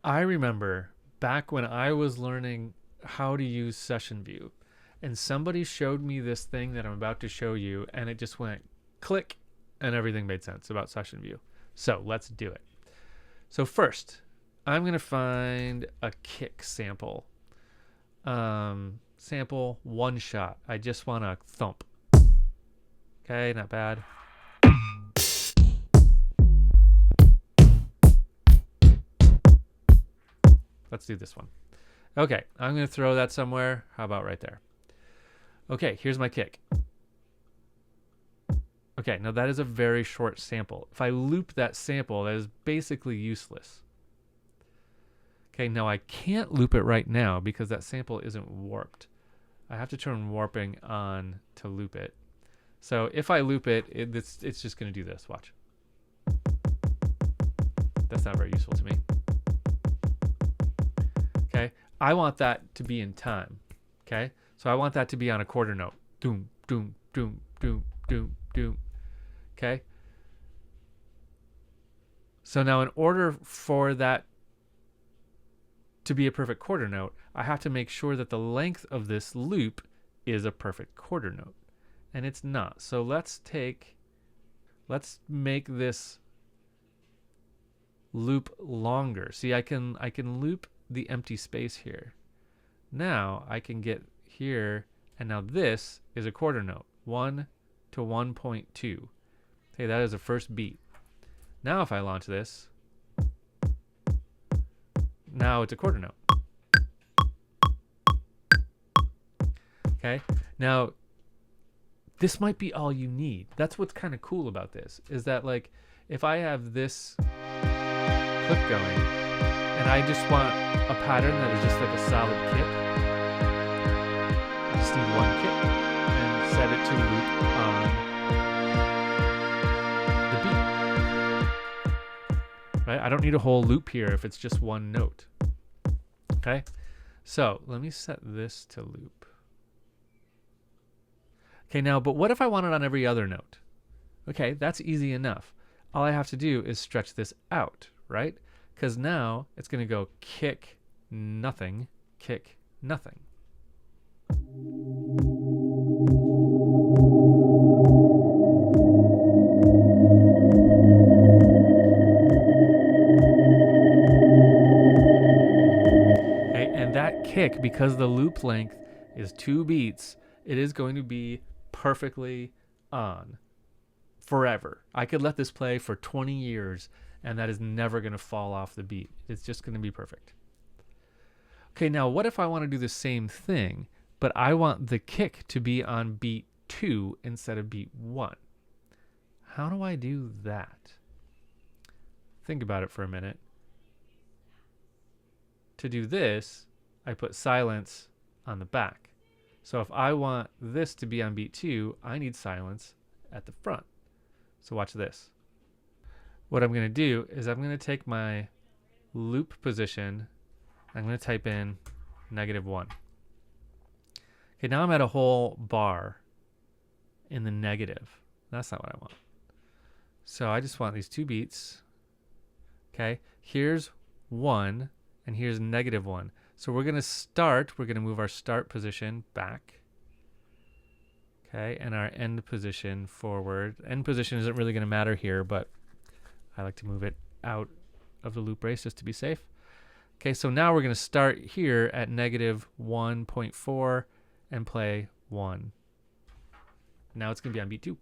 I remember back when I was learning how to use Session View, and somebody showed me this thing that I'm about to show you, and it just went click, and everything made sense about Session View. So let's do it. So first, I'm going to find a kick sample. Sample one shot. I just want a thump. Okay, not bad. Let's do this one. Okay, I'm going to throw that somewhere. How about right there? Okay, here's my kick. Okay, now that is a very short sample. If I loop that sample, that is basically useless. Okay, now I can't loop it right now because that sample isn't warped. I have to turn warping on to loop it. So if I loop it, it's just going to do this. Watch. That's not very useful to me. Okay, I want that to be in time. Okay, so I want that to be on a quarter note. Doom, doom, doom, doom, doom, doom. Okay. So now in order for that to be a perfect quarter note, I have to make sure that the length of this loop is a perfect quarter note. And it's not. So let's make this loop longer. See, I can loop the empty space here. Now I can get here, and now this is a quarter note, 1 to 1.2. Okay, that is the first beat. Now if I launch this, now it's a quarter note. Okay, now this might be all you need. That's what's kind of cool about this, is that like if I have this clip going and I just want a pattern that is just like a solid kick, I just need one kick and set it to loop on the beat. Right? I don't need a whole loop here if it's just one note. Okay, so let me set this to loop. Okay, now, but what if I want it on every other note? Okay, that's easy enough. All I have to do is stretch this out, right? Because now it's going to go kick, nothing, kick, nothing. Okay, and that kick, because the loop length is 2 beats, it is going to be perfectly on forever. I could let this play for 20 years and that is never going to fall off the beat. It's just going to be perfect. Okay, now what if I want to do the same thing, but I want the kick to be on beat 2 instead of beat 1? How do I do that? Think about it for a minute. To do this, I put silence on the back. So if I want this to be on beat 2, I need silence at the front. So watch this. What I'm going to do is I'm going to take my loop position. I'm going to type in -1. Okay, now I'm at a whole bar in the negative. That's not what I want. So I just want these 2 beats. Okay, here's 1 and here's -1. So we're going to move our start position back. Okay, and our end position forward. End position isn't really going to matter here, but I like to move it out of the loop brace just to be safe. Okay, so now we're going to start here at -1.4 and play 1. Now it's going to be on beat 2.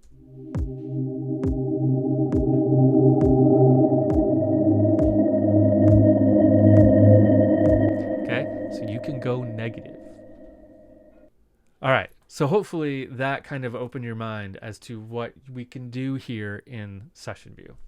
So you can go negative. All right, so hopefully that kind of opened your mind as to what we can do here in Session View.